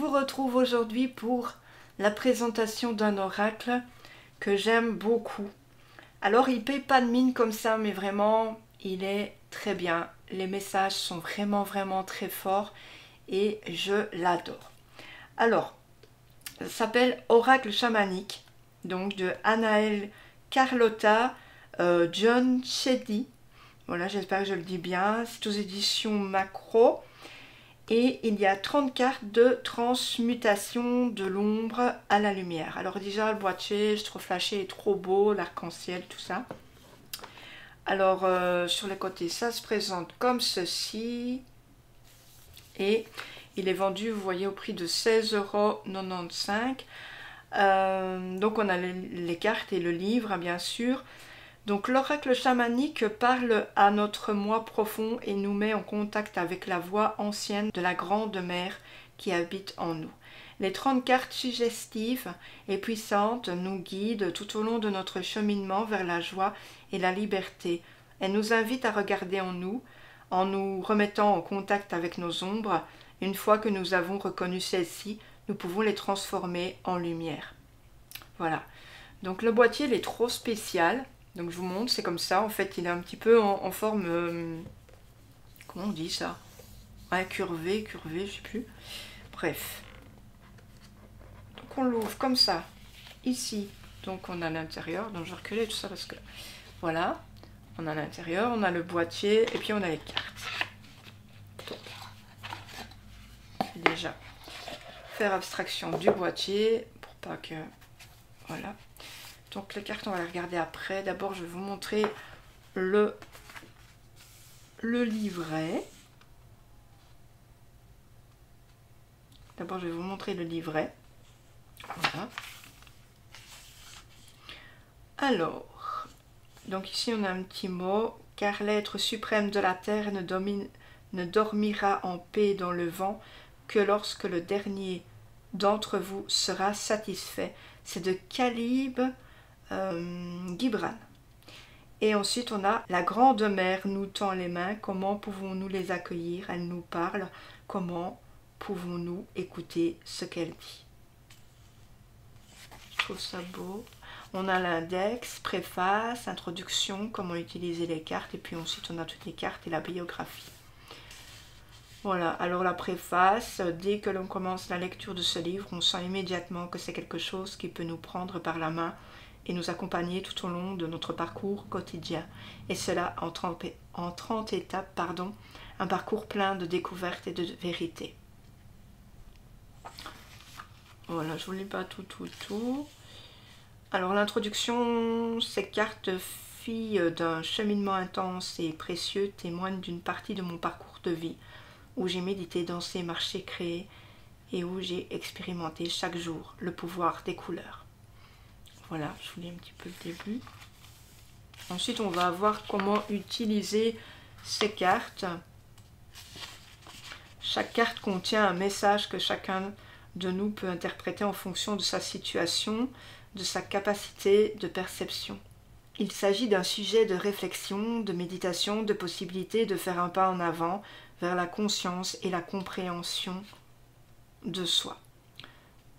vous retrouve aujourd'hui pour la présentation d'un oracle que j'aime beaucoup. Alors il paye pas de mine comme ça, mais vraiment il est très bien. Les messages sont vraiment très forts et je l'adore. Alors, ça s'appelle Oracle chamanique, donc de Anaël Carlotta John Cheddi. Voilà, j'espère que je le dis bien. C'est aux éditions Macro. Et il y a 30 cartes de transmutation de l'ombre à la lumière. Alors déjà, le boîtier, je trouve flashé est trop beau, l'arc-en-ciel, tout ça. Alors, sur les côtés, ça se présente comme ceci. Et il est vendu, vous voyez, au prix de 16,95 €. Donc, on a les cartes et le livre, bien sûr. Donc l'oracle chamanique parle à notre moi profond et nous met en contact avec la voix ancienne de la grande mère qui habite en nous. Les 30 cartes suggestives et puissantes nous guident tout au long de notre cheminement vers la joie et la liberté. Elles nous invitent à regarder en nous remettant en contact avec nos ombres. Une fois que nous avons reconnu celles-ci, nous pouvons les transformer en lumière. Voilà. Donc le boîtier il est trop spécial. Donc je vous montre, c'est comme ça, en fait il est un petit peu en forme, comment on dit ça? Ouais, curvé, je sais plus. Bref. Donc on l'ouvre comme ça, ici. Donc on a l'intérieur, donc je vais reculer tout ça parce que, voilà. On a l'intérieur, on a le boîtier et puis on a les cartes. Donc, je vais déjà faire abstraction du boîtier pour pas que, voilà. Donc les cartes, on va les regarder après. D'abord, je vais vous montrer le livret. D'abord, je vais vous montrer le livret. Voilà. Alors, donc ici, on a un petit mot. Car l'être suprême de la terre ne dormira en paix dans le vent que lorsque le dernier d'entre vous sera satisfait. C'est de Khalib Gibran. Et ensuite on a la grande mère nous tend les mains, comment pouvons-nous les accueillir? Elle nous parle, comment pouvons-nous écouter ce qu'elle dit? Je trouve ça beau. On a l'index, préface, introduction, comment utiliser les cartes, et puis ensuite on a toutes les cartes et la biographie. Voilà, alors la préface, dès que l'on commence la lecture de ce livre, on sent immédiatement que c'est quelque chose qui peut nous prendre par la main et nous accompagner tout au long de notre parcours quotidien. Et cela en 30 étapes, pardon, un parcours plein de découvertes et de vérités. Voilà, je vous lis pas tout. Alors l'introduction, ces cartes filles d'un cheminement intense et précieux témoignent d'une partie de mon parcours de vie, où j'ai médité, dansé, marché, créé, et où j'ai expérimenté chaque jour le pouvoir des couleurs. Voilà, je vous lis un petit peu le début. Ensuite, on va voir comment utiliser ces cartes. Chaque carte contient un message que chacun de nous peut interpréter en fonction de sa situation, de sa capacité de perception. Il s'agit d'un sujet de réflexion, de méditation, de possibilité de faire un pas en avant vers la conscience et la compréhension de soi.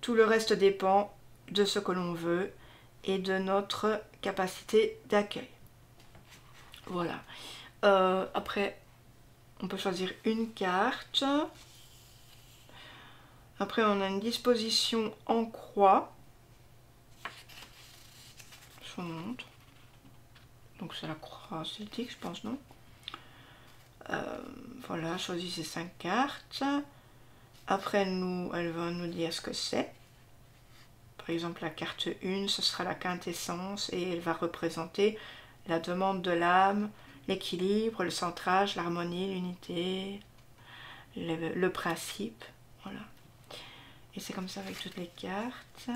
Tout le reste dépend de ce que l'on veut et de notre capacité d'accueil. Voilà. Après, on peut choisir une carte. Après, on a une disposition en croix. Je vous montre. Donc, c'est la croix celtique, je pense, non? Voilà, choisissez 5 cartes. Après, elle va nous dire ce que c'est. Par exemple, la carte 1, ce sera la quintessence et elle va représenter la demande de l'âme, l'équilibre, le centrage, l'harmonie, l'unité, le principe. Voilà. Et c'est comme ça avec toutes les cartes.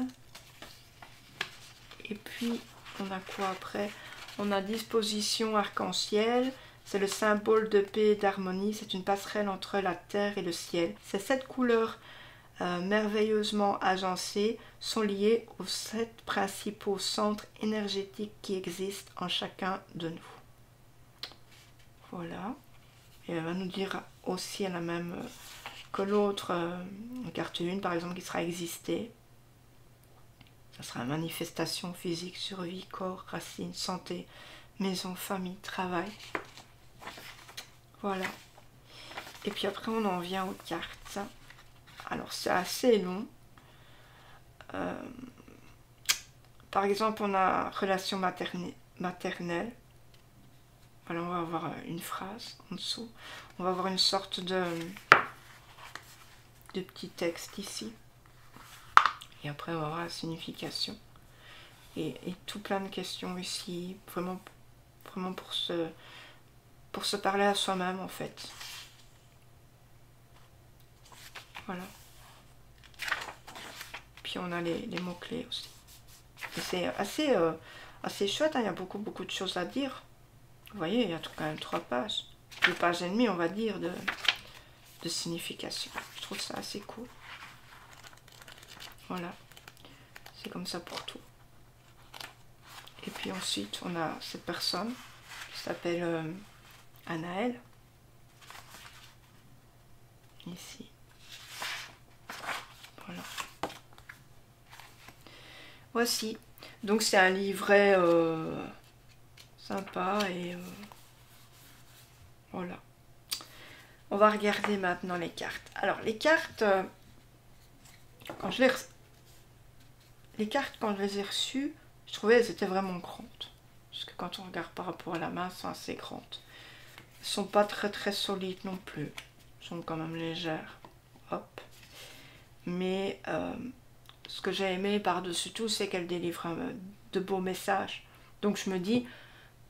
Et puis, on a quoi après? On a disposition arc-en-ciel. C'est le symbole de paix et d'harmonie. C'est une passerelle entre la terre et le ciel. Ces 7 couleurs merveilleusement agencés sont liés aux 7 principaux centres énergétiques qui existent en chacun de nous. Voilà. Et elle va nous dire aussi à la même que l'autre, carte 1 par exemple, qui sera exister. Ça sera manifestation physique, survie, corps, racine, santé, maison, famille, travail. Voilà. Et puis après, on en vient aux cartes. Alors, c'est assez long. Par exemple, on a relation maternelle. Voilà, on va avoir une phrase en dessous. On va avoir une sorte de petit texte ici. Et après, on va avoir la signification. Et tout plein de questions ici. Vraiment pour se parler à soi-même, en fait. Voilà. Puis on a les mots-clés aussi. Et c'est assez chouette, hein. Il y a beaucoup de choses à dire. Vous voyez, il y a quand même 3 pages. 2 pages et demie, on va dire, de signification. Je trouve ça assez cool. Voilà. C'est comme ça pour tout. Et puis ensuite, on a cette personne qui s'appelle Anaël. Ici. Voilà. Voici. Donc c'est un livret sympa et voilà. On va regarder maintenant les cartes. Alors les cartes, quand je les ai reçues, je trouvais qu'elles étaient vraiment grandes. Parce que quand on regarde par rapport à la main, elles sont assez grandes. Elles ne sont pas très solides non plus. Elles sont quand même légères. Hop. Mais ce que j'ai aimé par-dessus tout, c'est qu'elle délivre de beaux messages. Donc je me dis,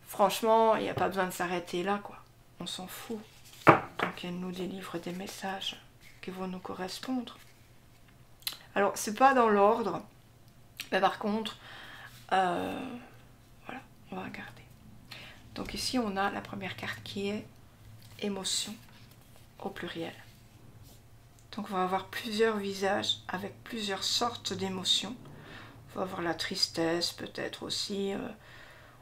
franchement, il n'y a pas besoin de s'arrêter là, quoi. On s'en fout. Donc elle nous délivre des messages qui vont nous correspondre. Alors, c'est pas dans l'ordre, mais par contre, voilà, on va regarder. Donc ici, on a la première carte qui est émotion au pluriel. Donc on va avoir plusieurs visages avec plusieurs sortes d'émotions. On va avoir la tristesse peut-être aussi.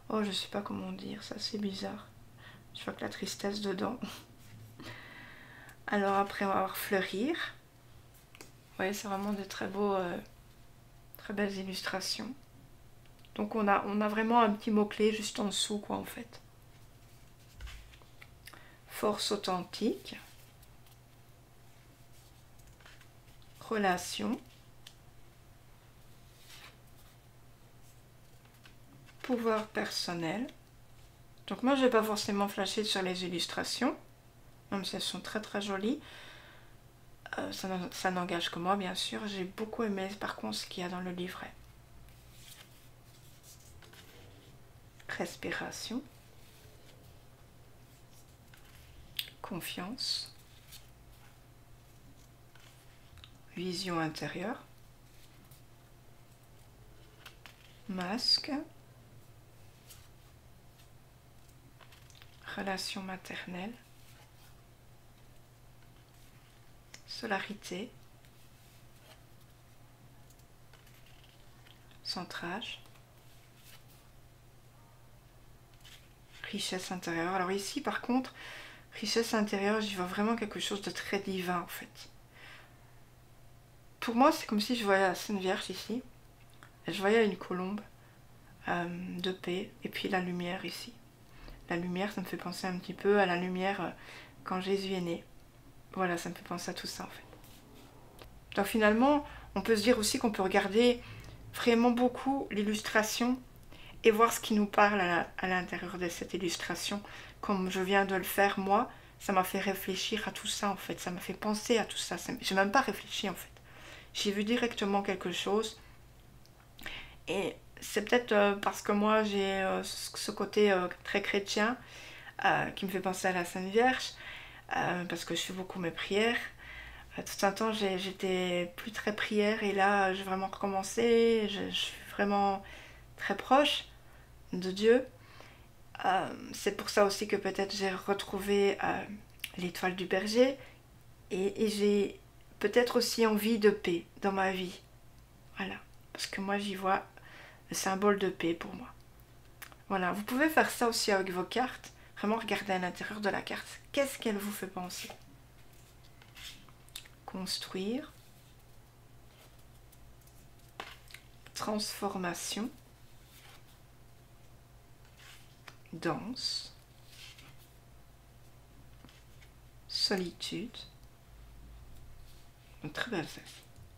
Oh, je sais pas comment dire, ça c'est bizarre. Je vois que la tristesse dedans. Alors après on va avoir fleurir. Vous voyez, c'est vraiment des très belles illustrations. Donc on a vraiment un petit mot-clé juste en dessous, quoi, en fait. Force authentique. Relation. Pouvoir personnel. Donc moi je vais pas forcément flasher sur les illustrations, même si elles sont très jolies. Ça n'engage que moi, bien sûr. J'ai beaucoup aimé par contre ce qu'il y a dans le livret. Respiration. Confiance. Vision intérieure. Masque. Relation maternelle. Solarité. Centrage. Richesse intérieure. Alors ici par contre, richesse intérieure, j'y vois vraiment quelque chose de très divin en fait. Pour moi, c'est comme si je voyais la Sainte Vierge ici. Et je voyais une colombe de paix et puis la lumière ici. La lumière, ça me fait penser un petit peu à la lumière quand Jésus est né. Voilà, ça me fait penser à tout ça en fait. Donc finalement, on peut se dire aussi qu'on peut regarder vraiment beaucoup l'illustration et voir ce qui nous parle à l'intérieur de cette illustration. Comme je viens de le faire moi, ça m'a fait réfléchir à tout ça en fait. Ça m'a fait penser à tout ça. Je n'ai même pas réfléchi en fait. J'ai vu directement quelque chose. Et c'est peut-être parce que moi j'ai ce côté très chrétien qui me fait penser à la Sainte Vierge. Parce que je fais beaucoup mes prières. Tout un temps j'étais plus très prière et là j'ai vraiment recommencé. Je suis vraiment très proche de Dieu. C'est pour ça aussi que peut-être j'ai retrouvé l'étoile du berger et j'ai peut-être aussi envie de paix dans ma vie. Voilà, parce que moi j'y vois le symbole de paix pour moi. Voilà, vous pouvez faire ça aussi avec vos cartes, vraiment regarder à l'intérieur de la carte. Qu'est-ce qu'elle vous fait penser? construire, transformation, danse, solitude. Une très belle celle,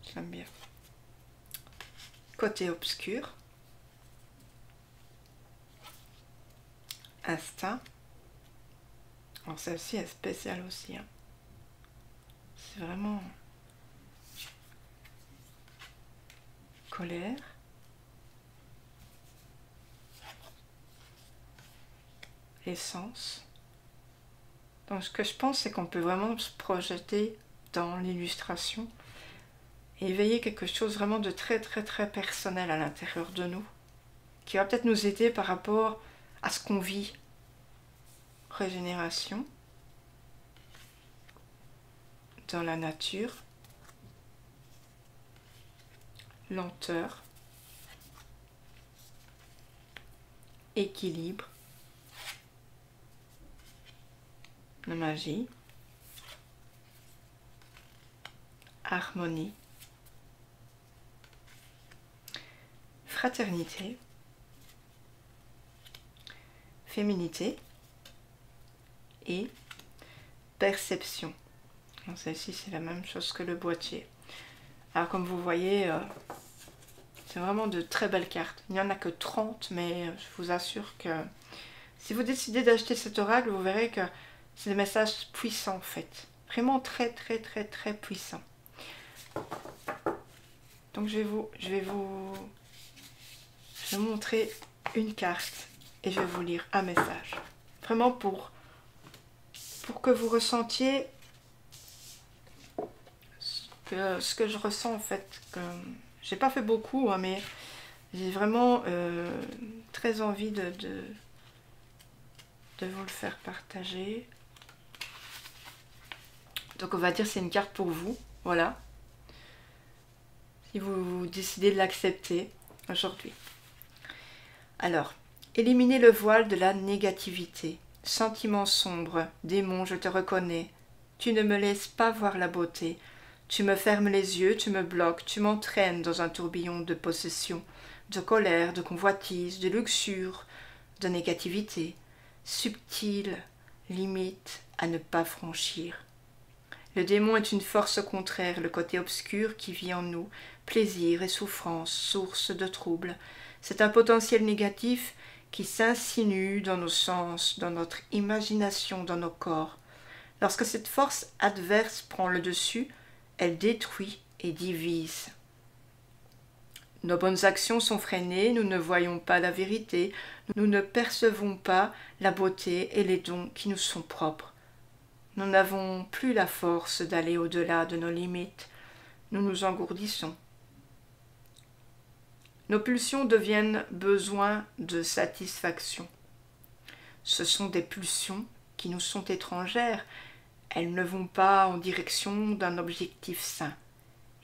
je l'aime bien. Côté obscur, instinct. Alors celle-ci est spéciale aussi, hein. C'est vraiment colère, essence. Donc ce que je pense, c'est qu'on peut vraiment se projeter dans l'illustration et éveiller quelque chose vraiment de très très très personnel à l'intérieur de nous, qui va peut-être nous aider par rapport à ce qu'on vit. Régénération dans la nature, lenteur, équilibre, la magie, harmonie, fraternité, féminité et perception. Celle-ci, c'est la même chose que le boîtier. Alors comme vous voyez, c'est vraiment de très belles cartes. Il n'y en a que 30, mais je vous assure que si vous décidez d'acheter cet oracle, vous verrez que c'est des messages puissants en fait. Vraiment très très très très puissants. Donc je vais vous montrer une carte et je vais vous lire un message. Vraiment pour que vous ressentiez ce que je ressens en fait. J'ai pas fait beaucoup, hein, mais j'ai vraiment très envie de vous le faire partager. Donc on va dire c'est une carte pour vous, voilà. Si vous décidez de l'accepter aujourd'hui. Alors, éliminez le voile de la négativité. Sentiment sombre, démon, je te reconnais. Tu ne me laisses pas voir la beauté. Tu me fermes les yeux, tu me bloques, tu m'entraînes dans un tourbillon de possession, de colère, de convoitise, de luxure, de négativité, subtile limite à ne pas franchir. Le démon est une force contraire, le côté obscur qui vit en nous, plaisir et souffrance, source de troubles. C'est un potentiel négatif qui s'insinue dans nos sens, dans notre imagination, dans nos corps. Lorsque cette force adverse prend le dessus, elle détruit et divise. Nos bonnes actions sont freinées, nous ne voyons pas la vérité, nous ne percevons pas la beauté et les dons qui nous sont propres. Nous n'avons plus la force d'aller au-delà de nos limites, nous nous engourdissons. Nos pulsions deviennent besoins de satisfaction. Ce sont des pulsions qui nous sont étrangères. Elles ne vont pas en direction d'un objectif sain.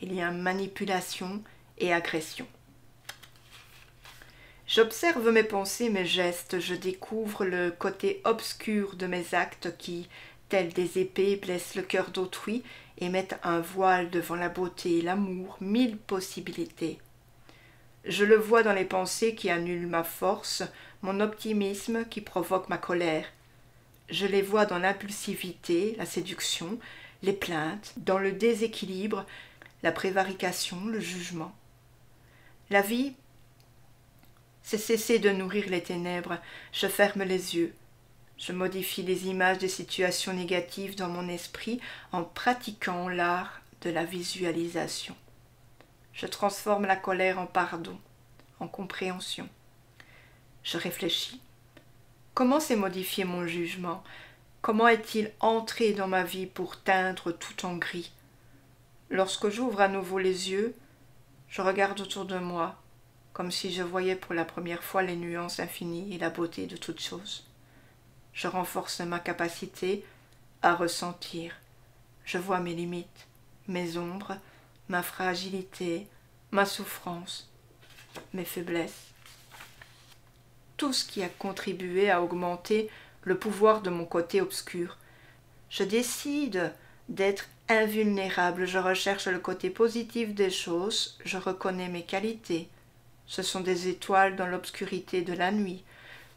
Il y a manipulation et agression. J'observe mes pensées, mes gestes, je découvre le côté obscur de mes actes qui, tels des épées, blessent le cœur d'autrui et mettent un voile devant la beauté, l'amour, 1000 possibilités. Je le vois dans les pensées qui annulent ma force, mon optimisme qui provoque ma colère. Je les vois dans l'impulsivité, la séduction, les plaintes, dans le déséquilibre, la prévarication, le jugement. La vie, c'est cesser de nourrir les ténèbres. Je ferme les yeux. Je modifie les images des situations négatives dans mon esprit en pratiquant l'art de la visualisation. Je transforme la colère en pardon, en compréhension. Je réfléchis. Comment s'est modifié mon jugement? Comment est-il entré dans ma vie pour teindre tout en gris? Lorsque j'ouvre à nouveau les yeux, je regarde autour de moi, comme si je voyais pour la première fois les nuances infinies et la beauté de toutes choses. Je renforce ma capacité à ressentir. Je vois mes limites, mes ombres, ma fragilité, ma souffrance, mes faiblesses. Tout ce qui a contribué à augmenter le pouvoir de mon côté obscur. Je décide d'être invulnérable, je recherche le côté positif des choses, je reconnais mes qualités. Ce sont des étoiles dans l'obscurité de la nuit.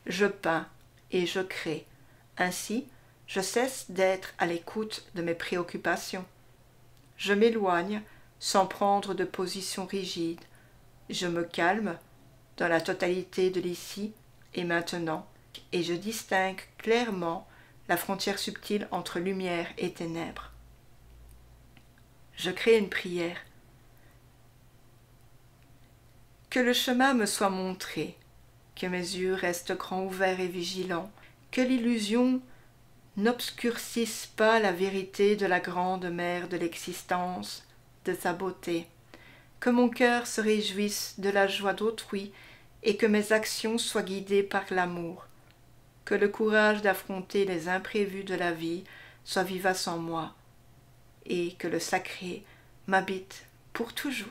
Je peins et je crée. Ainsi, je cesse d'être à l'écoute de mes préoccupations. Je m'éloigne sans prendre de position rigide. Je me calme dans la totalité de l'ici et maintenant, et je distingue clairement la frontière subtile entre lumière et ténèbres. Je crée une prière. Que le chemin me soit montré, que mes yeux restent grands ouverts et vigilants, que l'illusion n'obscurcisse pas la vérité de la grande mère de l'existence, de sa beauté, que mon cœur se réjouisse de la joie d'autrui et que mes actions soient guidées par l'amour, que le courage d'affronter les imprévus de la vie soit vivace en moi, et que le sacré m'habite pour toujours.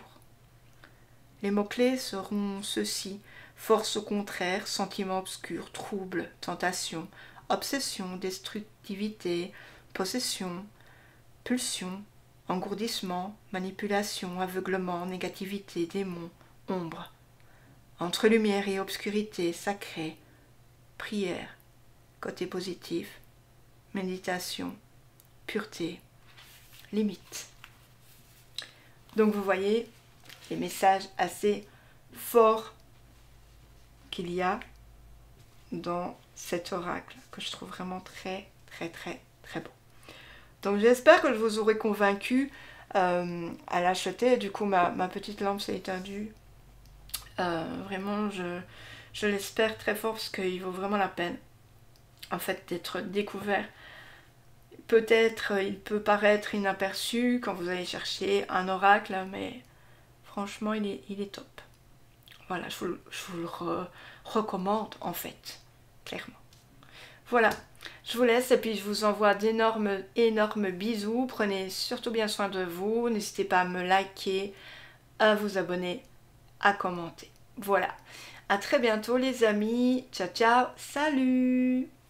Les mots-clés seront ceux-ci: force au contraire, sentiment obscur, trouble, tentation, obsession, destructivité, possession, pulsion, engourdissement, manipulation, aveuglement, négativité, démon, ombre. Entre lumière et obscurité, sacré, prière, côté positif, méditation, pureté, limite. Donc vous voyez les messages assez forts qu'il y a dans cet oracle que je trouve vraiment très beau. Donc j'espère que je vous aurai convaincu à l'acheter. Du coup ma petite lampe s'est éteindue. Vraiment je l'espère très fort parce qu'il vaut vraiment la peine en fait d'être découvert. Peut-être il peut paraître inaperçu quand vous allez chercher un oracle, mais franchement il est top. Voilà, je vous le recommande en fait, clairement. Voilà, je vous laisse et puis je vous envoie d'énormes bisous. Prenez surtout bien soin de vous. N'hésitez pas à me liker, à vous abonner, à commenter. Voilà, à très bientôt les amis. Ciao, ciao, salut!